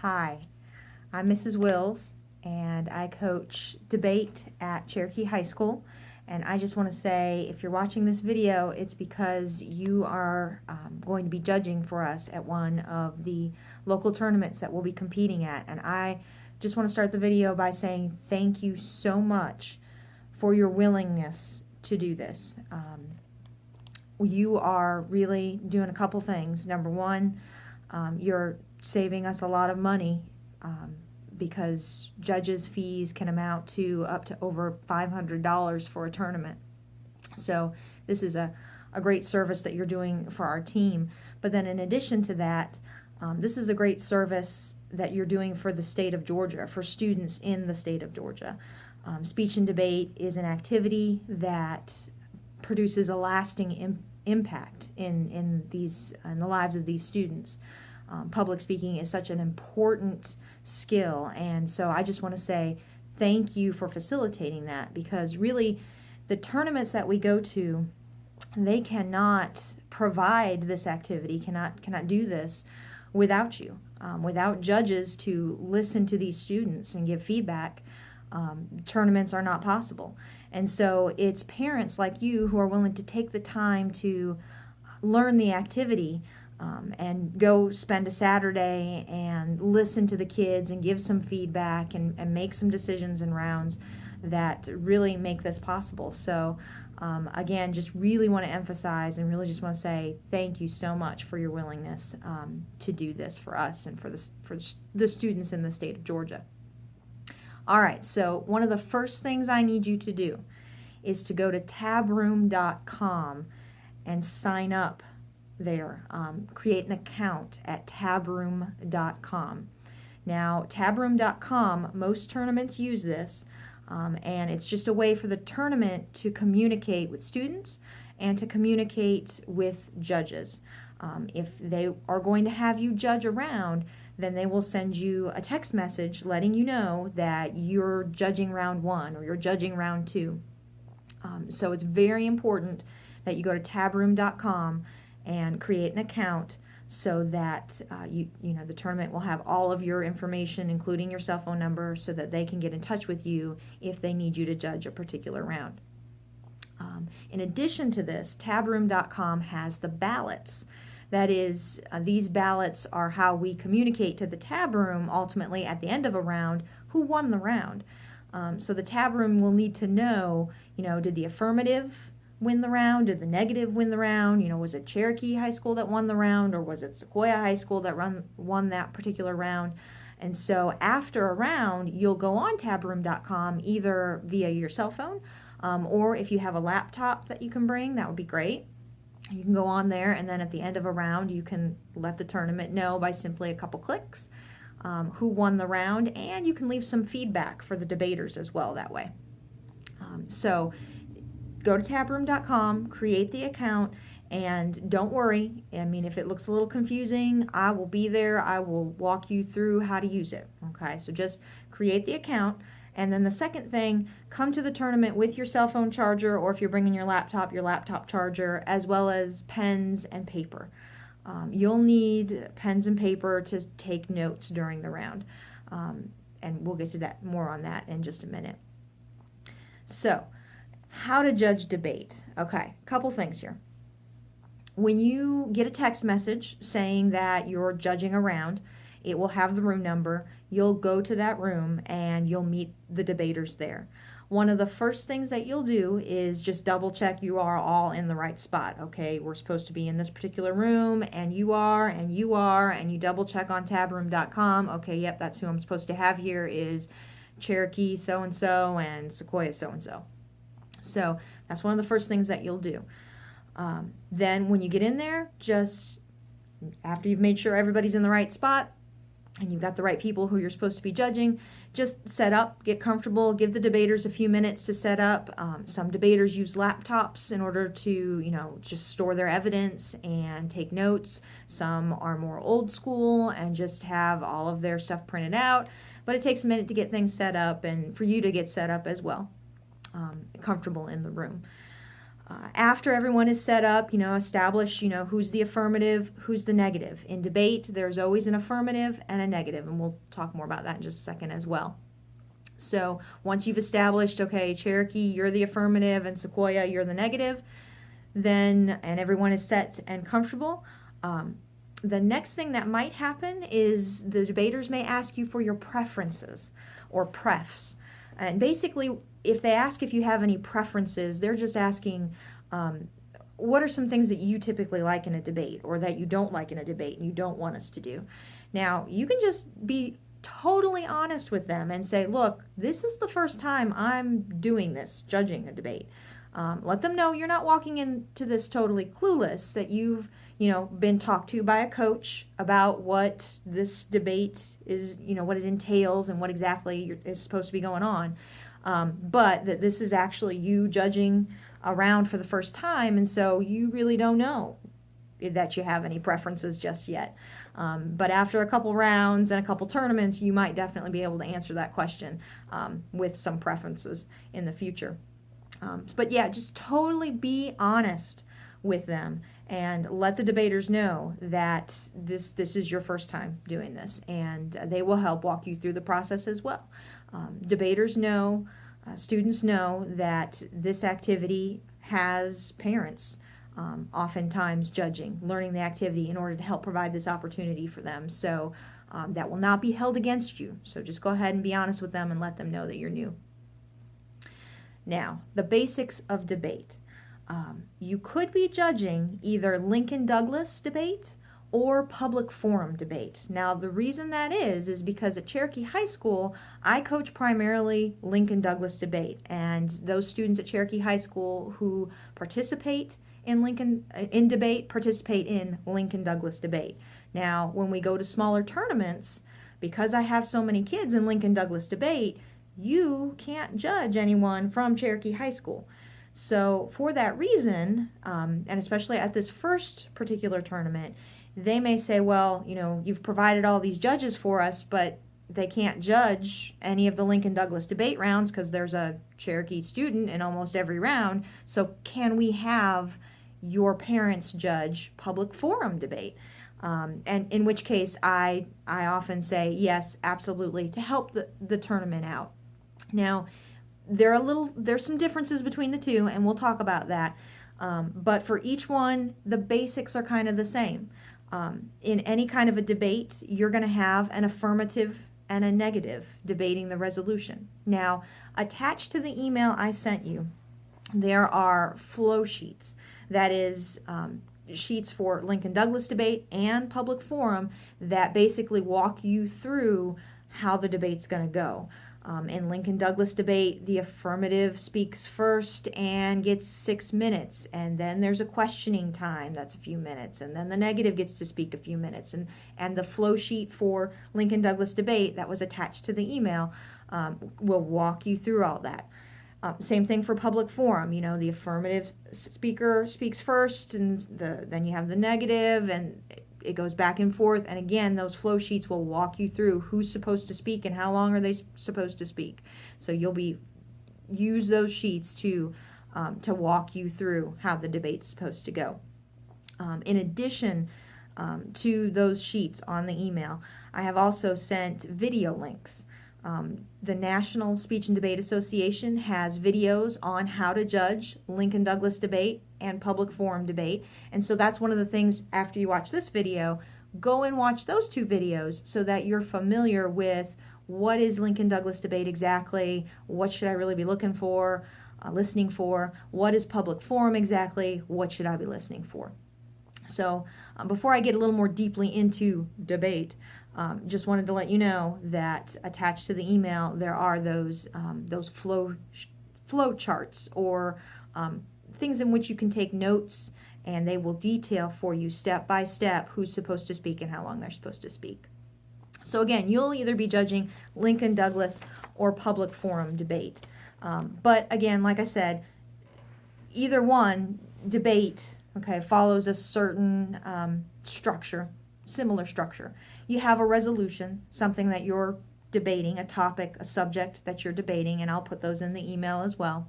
Hi, I'm Mrs. Wills, and I coach debate at Cherokee High School. And I just want to say, if you're watching this video, it's because you are going to be judging for us at one of the local tournaments that we'll be competing at. And I just want to start the video by saying thank you so much for your willingness to do this. You are really doing a couple things. Number one, you're saving us a lot of money because judges' fees can amount to up to over $500 for a tournament. So this is a great service that you're doing for our team. But then in addition to that, this is a great service that you're doing for the state of Georgia, for students in the state of Georgia. Speech and debate is an activity that produces a lasting impact in the lives of these students. Public speaking is such an important skill, and so I just want to say thank you for facilitating that, because really the tournaments that we go to, they cannot provide this activity, cannot do this without you, without judges to listen to these students and give feedback. Tournaments are not possible. And so it's parents like you who are willing to take the time to learn the activity and go spend a Saturday and listen to the kids and give some feedback and make some decisions and rounds that really make this possible. So again, just really want to emphasize and really just want to say thank you so much for your willingness to do this for us and for the students in the state of Georgia. All right, so one of the first things I need you to do is to go to tabroom.com and sign up there. Create an account at tabroom.com. Now, tabroom.com, most tournaments use this, and it's just a way for the tournament to communicate with students and to communicate with judges. If they are going to have you judge around, then they will send you a text message letting you know that you're judging round 1 or you're judging round 2. So it's very important that you go to tabroom.com and create an account so that the tournament will have all of your information, including your cell phone number, so that they can get in touch with you if they need you to judge a particular round. In addition to this, tabroom.com has the ballots. That is, these ballots are how we communicate to the tab room ultimately at the end of a round who won the round. So the tab room will need to know, did the affirmative win the round? Did the negative win the round? Was it Cherokee High School that won the round, or was it Sequoia High School that won that particular round? And so after a round, you'll go on tabroom.com either via your cell phone, or if you have a laptop that you can bring, that would be great. You can go on there, and then at the end of a round, you can let the tournament know by simply a couple clicks who won the round, and you can leave some feedback for the debaters as well that way. So go to tabroom.com, create the account, and don't worry. If it looks a little confusing, I will be there. I will walk you through how to use it. Okay, so just create the account. And then the second thing, come to the tournament with your cell phone charger, or if you're bringing your laptop charger, as well as pens and paper. You'll need pens and paper to take notes during the round. And we'll get to that more on that in just a minute. So, how to judge debate. Okay, a couple things here. When you get a text message saying that you're judging a round, it will have the room number. You'll go to that room and you'll meet the debaters there. One of the first things that you'll do is just double check you are all in the right spot. Okay, we're supposed to be in this particular room, and you are, and you double check on tabroom.com. Okay, yep, that's who I'm supposed to have here is Cherokee so-and-so and Sequoia so-and-so. So that's one of the first things that you'll do. Then when you get in there, just after you've made sure everybody's in the right spot, and you've got the right people who you're supposed to be judging, just set up, get comfortable, give the debaters a few minutes to set up. Some debaters use laptops in order to, just store their evidence and take notes. Some are more old school and just have all of their stuff printed out. But it takes a minute to get things set up and for you to get set up as well, comfortable in the room. After everyone is set up, establish, who's the affirmative, who's the negative. In debate, there's always an affirmative and a negative, and we'll talk more about that in just a second as well. So once you've established, okay, Cherokee, you're the affirmative, and Sequoia, you're the negative, and everyone is set and comfortable, the next thing that might happen is the debaters may ask you for your preferences or prefs. And basically, if they ask if you have any preferences, they're just asking, what are some things that you typically like in a debate or that you don't like in a debate and you don't want us to do? Now, you can just be totally honest with them and say, look, this is the first time I'm doing this, judging a debate. Let them know you're not walking into this totally clueless, that you've been talked to by a coach about what this debate is, what it entails and what exactly is supposed to be going on. But that this is actually you judging around for the first time, and so you really don't know that you have any preferences just yet. But after a couple rounds and a couple tournaments, you might definitely be able to answer that question with some preferences in the future. But yeah, just totally be honest with them and let the debaters know that this is your first time doing this, and they will help walk you through the process as well. Debaters know, students know that this activity has parents oftentimes judging, learning the activity in order to help provide this opportunity for them. So that will not be held against you. So just go ahead and be honest with them and let them know that you're new. Now, the basics of debate. You could be judging either Lincoln Douglas debate or public forum debate. Now, the reason that is because at Cherokee High School, I coach primarily Lincoln Douglas debate, and those students at Cherokee High School who participate in debate participate in Lincoln Douglas debate. Now, when we go to smaller tournaments, because I have so many kids in Lincoln Douglas debate, you can't judge anyone from Cherokee High School. So for that reason, and especially at this first particular tournament, they may say, well, you've provided all these judges for us, but they can't judge any of the Lincoln Douglas debate rounds because there's a Cherokee student in almost every round. So can we have your parents judge public forum debate? And in which case I often say yes, absolutely, to help the tournament out. Now, there's some differences between the two, and we'll talk about that. But for each one, the basics are kind of the same. In any kind of a debate, you're going to have an affirmative and a negative debating the resolution. Now, attached to the email I sent you, there are flow sheets. That is sheets for Lincoln Douglas debate and public forum that basically walk you through how the debate's going to go. In Lincoln Douglas debate, the affirmative speaks first and gets 6 minutes, and then there's a questioning time that's a few minutes, and then the negative gets to speak a few minutes, and the flow sheet for Lincoln Douglas debate that was attached to the email will walk you through all that. Same thing for public forum. The affirmative speaker speaks first, and then you have the negative, and it goes back and forth. And again, those flow sheets will walk you through who's supposed to speak and how long are they supposed to speak. So you'll use those sheets to walk you through how the debate's supposed to go. In addition to those sheets on the email, I have also sent video links. The National Speech and Debate Association has videos on how to judge Lincoln Douglas debate and public forum debate. And so that's one of the things, after you watch this video, go and watch those two videos so that you're familiar with what is Lincoln Douglas debate exactly, what should I really be looking for, listening for, what is public forum exactly, what should I be listening for. So before I get a little more deeply into debate, just wanted to let you know that attached to the email there are those flow charts or things in which you can take notes, and they will detail for you step by step who's supposed to speak and how long they're supposed to speak. So again, you'll either be judging Lincoln Douglas or public forum debate. But again, like I said, either one, debate, follows a certain structure, similar structure. You have a resolution, something that you're debating, a topic, a subject that you're debating, and I'll put those in the email as well.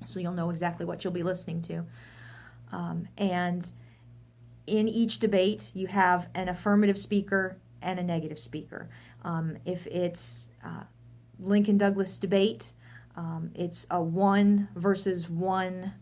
so you'll know exactly what you'll be listening to. And in each debate, you have an affirmative speaker and a negative speaker. If it's Lincoln Douglas debate, it's a 1 versus 1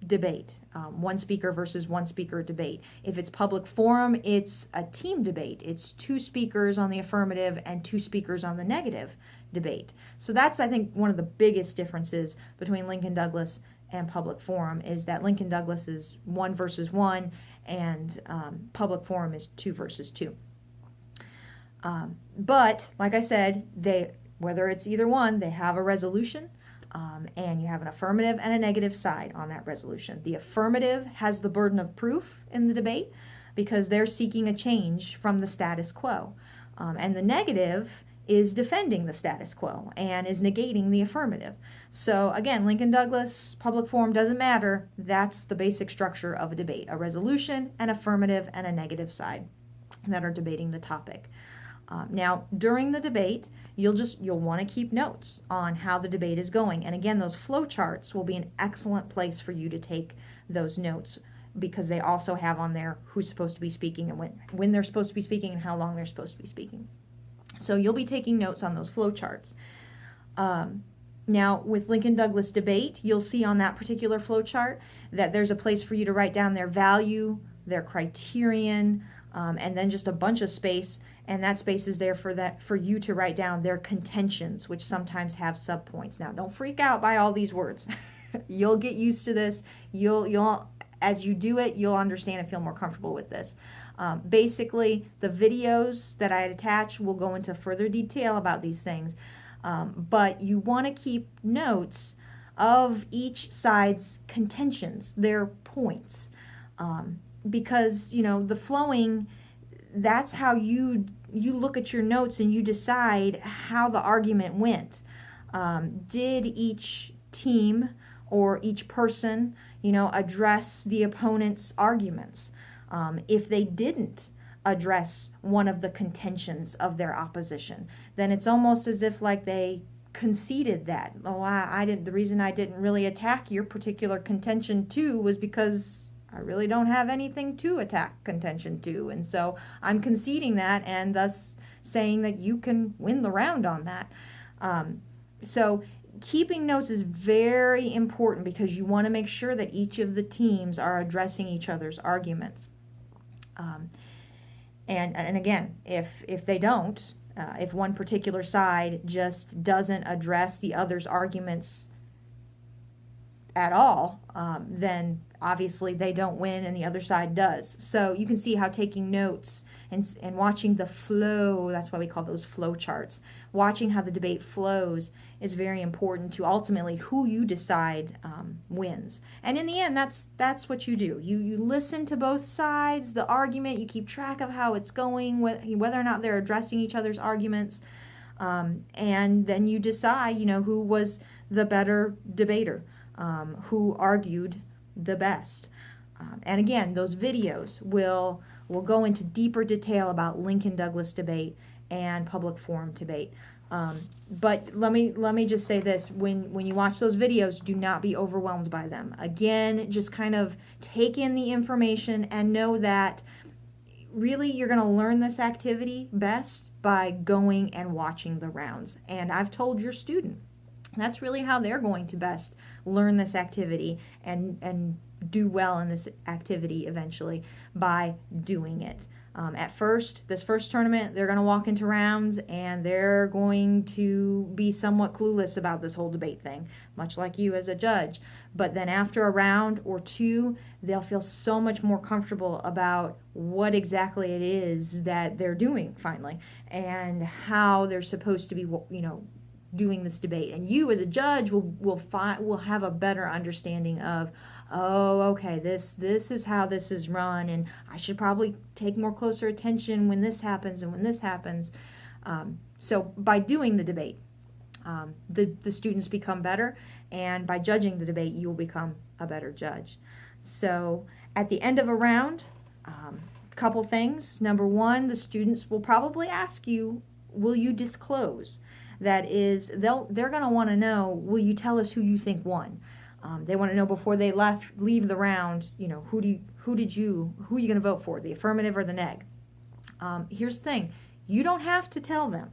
debate, 1 speaker versus 1 speaker debate. If it's public forum, it's a team debate. It's 2 speakers on the affirmative and 2 speakers on the negative debate. So that's, I think, one of the biggest differences between Lincoln Douglas and public forum, is that Lincoln Douglas is 1 versus 1 and public forum is 2 versus 2. But like I said, whether it's either one, they have a resolution, and you have an affirmative and a negative side on that resolution. The affirmative has the burden of proof in the debate because they're seeking a change from the status quo. And the negative is defending the status quo and is negating the affirmative. So again, Lincoln Douglas, public forum, doesn't matter. That's the basic structure of a debate: a resolution, an affirmative, and a negative side that are debating the topic. Now, during the debate, you'll want to keep notes on how the debate is going. And again, those flow charts will be an excellent place for you to take those notes, because they also have on there who's supposed to be speaking and when they're supposed to be speaking and how long they're supposed to be speaking. So you'll be taking notes on those flow charts. Now, with Lincoln Douglas debate, you'll see on that particular flow chart that there's a place for you to write down their value, their criterion, and then just a bunch of space. And that space is there for you to write down their contentions, which sometimes have subpoints. Now, don't freak out by all these words. You'll get used to this. You'll as you do it, you'll understand and feel more comfortable with this. Basically, the videos that I attach will go into further detail about these things. But you want to keep notes of each side's contentions, their points, because the flowing, that's how you look at your notes and you decide how the argument went. Did each team or each person address the opponent's arguments? If they didn't address one of the contentions of their opposition, then it's almost as if like they conceded that, the reason I didn't really attack your particular contention too was because I really don't have anything to attack contention to, and so I'm conceding that and thus saying that you can win the round on that. So keeping notes is very important because you want to make sure that each of the teams are addressing each other's arguments. And again, if they don't, if one particular side just doesn't address the other's arguments at all, then obviously they don't win and the other side does. So you can see how taking notes and watching the flow, that's why we call those flow charts, watching how the debate flows is very important to ultimately who you decide wins. And in the end, that's what you do. You listen to both sides, the argument, you keep track of how it's going, whether or not they're addressing each other's arguments, and then you decide, who was the better debater, who argued the best. And again, those videos will go into deeper detail about Lincoln Douglas debate and public forum debate. But let me just say this: when you watch those videos, do not be overwhelmed by them. Again, just kind of take in the information and know that really you're going to learn this activity best by going and watching the rounds. And I've told your student that's really how they're going to best learn this activity and do well in this activity eventually, by doing it. At first, this first tournament, they're going to walk into rounds and they're going to be somewhat clueless about this whole debate thing, much like you as a judge. But then after a round or two, they'll feel so much more comfortable about what exactly it is that they're doing finally and how they're supposed to be, doing this debate. And you as a judge will have a better understanding of, oh, okay, this is how this is run, and I should probably take more closer attention when this happens and when this happens. So by doing the debate, the students become better, and by judging the debate, you will become a better judge. So at the end of a round, a couple things. Number one, the students will probably ask you, will you disclose? that is, they're going to want to know, will you tell us who you think won? They want to know before they leave the round, who are you going to vote for, the affirmative or the neg? Here's the thing, you don't have to tell them.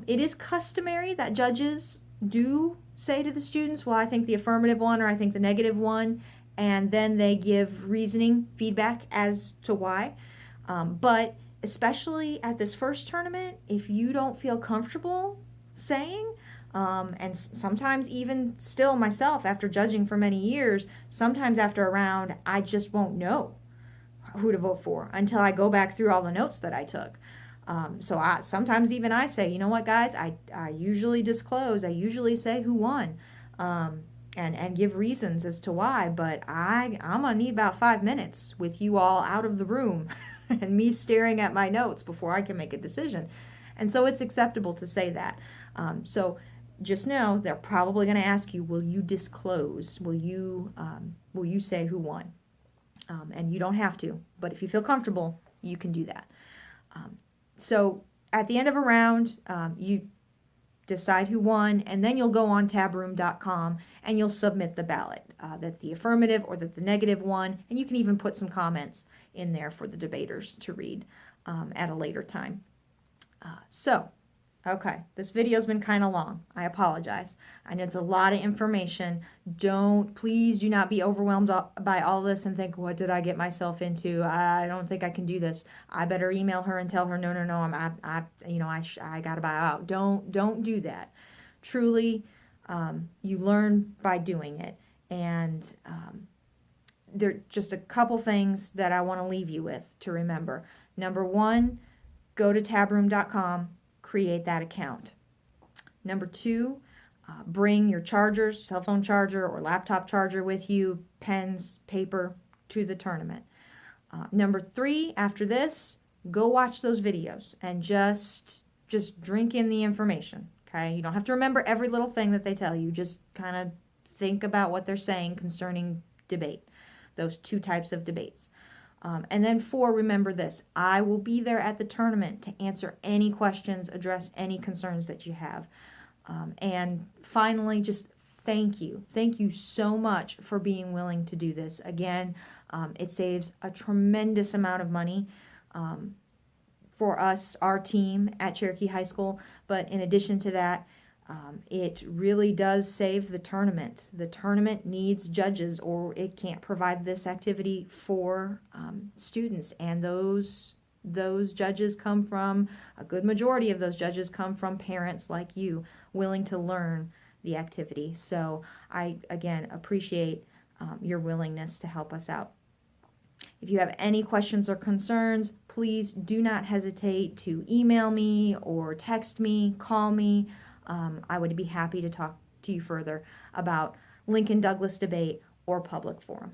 It is customary that judges do say to the students, well, I think the affirmative one or I think the negative one, and then they give reasoning feedback as to why. But especially at this first tournament, if you don't feel comfortable saying, and sometimes even still myself, after judging for many years, sometimes after a round, I just won't know who to vote for until I go back through all the notes that I took. So sometimes even I say, you know what, guys, I usually disclose, I usually say who won, and give reasons as to why, but I'm going to need about 5 minutes with you all out of the room and me staring at my notes before I can make a decision. And so it's acceptable to say that. So just know they're probably going to ask you, will you disclose? Will you say who won? And you don't have to, but if you feel comfortable, you can do that. So at the end of a round, you decide who won, and then you'll go on tabroom.com and you'll submit the ballot, that the affirmative or that the negative won, and you can even put some comments in there for the debaters to read at a later time. Okay, this video's been kind of long. I apologize. I know it's a lot of information. Please do not be overwhelmed by all this and think, what did I get myself into? I don't think I can do this. I better email her and tell her, no, I got to buy out. Don't do that. Truly, you learn by doing it. And there are just a couple things that I want to leave you with to remember. Number one, go to tabroom.com. Create that account. Number two, bring your chargers, cell phone charger or laptop charger with you, pens, paper to the tournament. Number three, after this, go watch those videos and just drink in the information. Okay, you don't have to remember every little thing that they tell you. Just kind of think about what they're saying concerning debate, those two types of debates. And then four, remember this, I will be there at the tournament to answer any questions, address any concerns that you have. And finally, just thank you. Thank you so much for being willing to do this. Again, it saves a tremendous amount of money for us, our team at Cherokee High School. But in addition to that, it really does save the tournament. The tournament needs judges, or it can't provide this activity for students. And those judges come from, a good majority of those judges come from parents like you, willing to learn the activity. So I, again, appreciate your willingness to help us out. If you have any questions or concerns, please do not hesitate to email me or text me, call me. I would be happy to talk to you further about Lincoln Douglas debate or public forum.